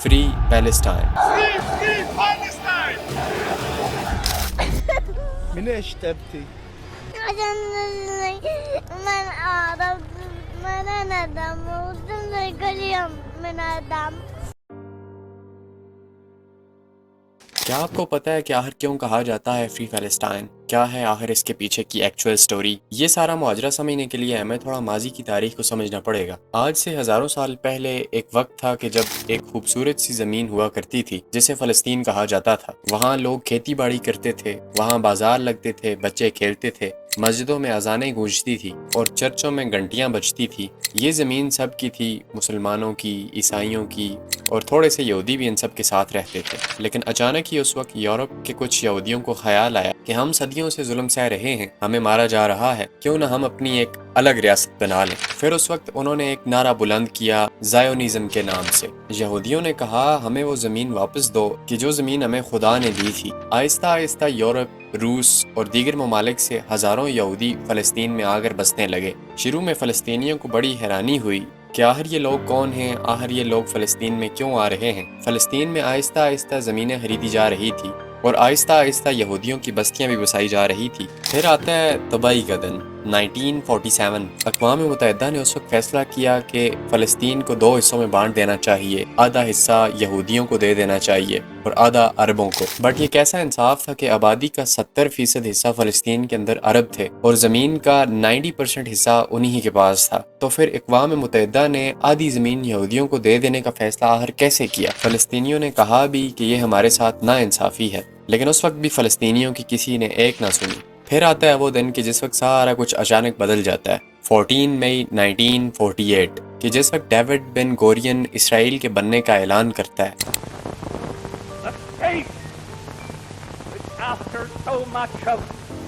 Free Palestine. Free Palestine! من ايش تبكي؟ عشان من أعرف من ندم وتمسك كل يوم من ندم. کیا آپ کو پتہ ہے کہ آخر کیوں کہا جاتا ہے فری فلسطین؟ کیا ہے آخر اس کے پیچھے کی ایکچوئل سٹوری؟ یہ سارا ماجرا سمجھنے کے لیے ہمیں تھوڑا ماضی کی تاریخ کو سمجھنا پڑے گا۔ آج سے ہزاروں سال پہلے ایک وقت تھا کہ جب ایک خوبصورت سی زمین ہوا کرتی تھی جسے فلسطین کہا جاتا تھا۔ وہاں لوگ کھیتی باڑی کرتے تھے، وہاں بازار لگتے تھے، بچے کھیلتے تھے، مسجدوں میں اذانیں گونجتی تھی اور چرچوں میں گھنٹیاں بجتی تھی۔ یہ زمین سب کی تھی، مسلمانوں کی، عیسائیوں کی، اور تھوڑے سے یہودی بھی ان سب کے ساتھ رہتے تھے۔ لیکن اچانک ہی اس وقت یورپ کے کچھ یہودیوں کو خیال آیا کہ ہم صدیوں سے ظلم سہ رہے ہیں، ہمیں مارا جا رہا ہے، کیوں نہ ہم اپنی ایک الگ ریاست بنا لیں۔ پھر اس وقت انہوں نے ایک نعرہ بلند کیا زائونزم کے نام سے۔ یہودیوں نے کہا ہمیں وہ زمین واپس دو کہ جو زمین ہمیں خدا نے دی تھی۔ آہستہ آہستہ یورپ، روس اور دیگر ممالک سے ہزاروں یہودی فلسطین میں آ کر بسنے لگے۔ شروع میں فلسطینیوں کو بڑی حیرانی ہوئی کہ آخر یہ لوگ کون ہیں، آخر یہ لوگ فلسطین میں کیوں آ رہے ہیں۔ فلسطین میں آہستہ آہستہ زمینیں خریدی جا رہی تھی اور آہستہ آہستہ یہودیوں کی بستیاں بھی بسائی جا رہی تھی۔ پھر آتا ہے تباہی کا دن 1947۔ اقوام متحدہ نے اس وقت فیصلہ کیا کہ فلسطین کو 2 حصوں میں بانٹ دینا چاہیے، آدھا حصہ یہودیوں کو دے دینا چاہیے اور آدھا عربوں کو۔ بٹ یہ کیسا انصاف تھا کہ آبادی کا 70% حصہ فلسطین کے اندر عرب تھے اور زمین کا 90% حصہ انہی کے پاس تھا۔ تو پھر اقوام متحدہ نے آدھی زمین یہودیوں کو دے دینے کا فیصلہ آخر کیسے کیا؟ فلسطینیوں نے کہا بھی کہ یہ ہمارے ساتھ ناانصافی ہے، لیکن اس وقت بھی فلسطینیوں کی کسی نے ایک نہ سنی۔ پھر آتا ہے وہ دن کہ جس وقت سارا کچھ اچانک بدل جاتا ہے، 14 مئی 1948، کہ جس وقت ڈیوڈ بن گورین اسرائیل کے بننے کا اعلان کرتا ہے۔ The state which after so much of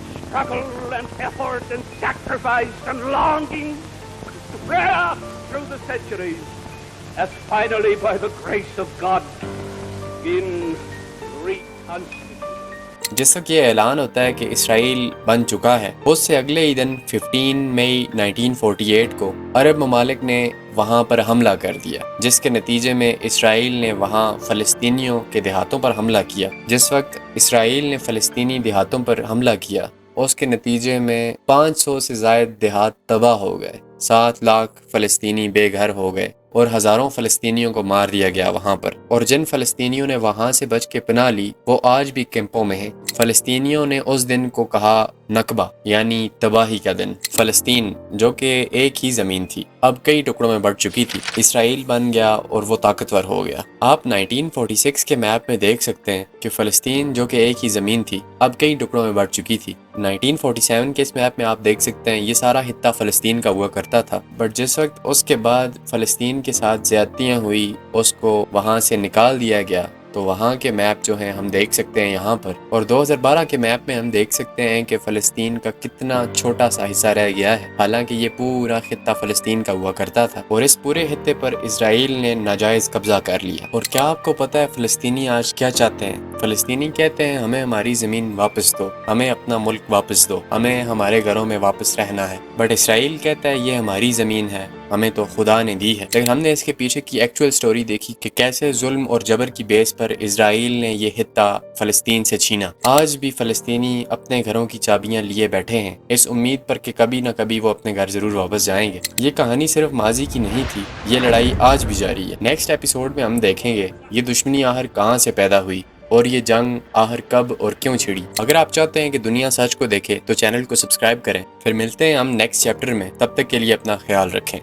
struggle and effort and sacrifice and longing and prayer through the centuries has finally by the grace of God been reconstituted. جس وقت یہ اعلان ہوتا ہے کہ اسرائیل بن چکا ہے، اس سے اگلے ہی دن 15 مئی 1948 کو عرب ممالک نے وہاں پر حملہ کر دیا، جس کے نتیجے میں اسرائیل نے وہاں فلسطینیوں کے دیہاتوں پر حملہ کیا۔ جس وقت اسرائیل نے فلسطینی دیہاتوں پر حملہ کیا، اس کے نتیجے میں 500 سے زائد دیہات تباہ ہو گئے، 7 لاکھ فلسطینی بے گھر ہو گئے اور ہزاروں فلسطینیوں کو مار دیا گیا وہاں پر۔ اور جن فلسطینیوں نے وہاں سے بچ کے پناہ لی وہ آج بھی کیمپوں میں ہیں۔ فلسطینیوں نے اس دن کو کہا نکبہ، یعنی تباہی کا دن۔ فلسطین جو کہ ایک ہی زمین تھی اب کئی ٹکڑوں میں بٹ چکی تھی۔ اسرائیل بن گیا اور وہ طاقتور ہو گیا۔ آپ 1946 کے میپ میں دیکھ سکتے ہیں کہ فلسطین جو کہ ایک ہی زمین تھی اب کئی ٹکڑوں میں بٹ چکی تھی۔ 1947 کے اس میپ میں آپ دیکھ سکتے ہیں یہ سارا خطہ فلسطین کا ہوا کرتا تھا، بٹ جس وقت اس کے بعد فلسطین کے ساتھ زیادتیاں ہوئی، اس کو وہاں سے نکال دیا گیا، تو وہاں کے میپ جو ہیں ہم دیکھ سکتے ہیں یہاں پر، اور 2012 کے میپ میں ہم دیکھ سکتے ہیں کہ فلسطین کا کتنا چھوٹا سا حصہ رہ گیا ہے، حالانکہ یہ پورا خطہ فلسطین کا ہوا کرتا تھا اور اس پورے خطے پر اسرائیل نے ناجائز قبضہ کر لیا۔ اور کیا آپ کو پتہ ہے فلسطینی آج کیا چاہتے ہیں؟ فلسطینی کہتے ہیں ہمیں ہماری زمین واپس دو، ہمیں اپنا ملک واپس دو، ہمیں ہمارے گھروں میں واپس رہنا ہے۔ بٹ اسرائیل کہتا ہے یہ ہماری زمین ہے، ہمیں تو خدا نے دی ہے۔ لیکن ہم نے اس کے پیچھے کی ایکچوئل سٹوری دیکھی کہ کیسے ظلم اور جبر کی بیس پر اسرائیل نے یہ خطہ فلسطین سے چھینا۔ آج بھی فلسطینی اپنے گھروں کی چابیاں لیے بیٹھے ہیں، اس امید پر کہ کبھی نہ کبھی وہ اپنے گھر ضرور واپس جائیں گے۔ یہ کہانی صرف ماضی کی نہیں تھی، یہ لڑائی آج بھی جاری ہے۔ نیکسٹ ایپیسوڈ میں ہم دیکھیں گے یہ دشمنی آخر کہاں سے پیدا ہوئی اور یہ جنگ آخر کب اور کیوں چھڑی۔ اگر آپ چاہتے ہیں کہ دنیا سچ کو دیکھے تو چینل کو سبسکرائب کریں۔ پھر ملتے ہیں ہم نیکسٹ چیپٹر میں، تب تک کے لیے اپنا خیال رکھیں۔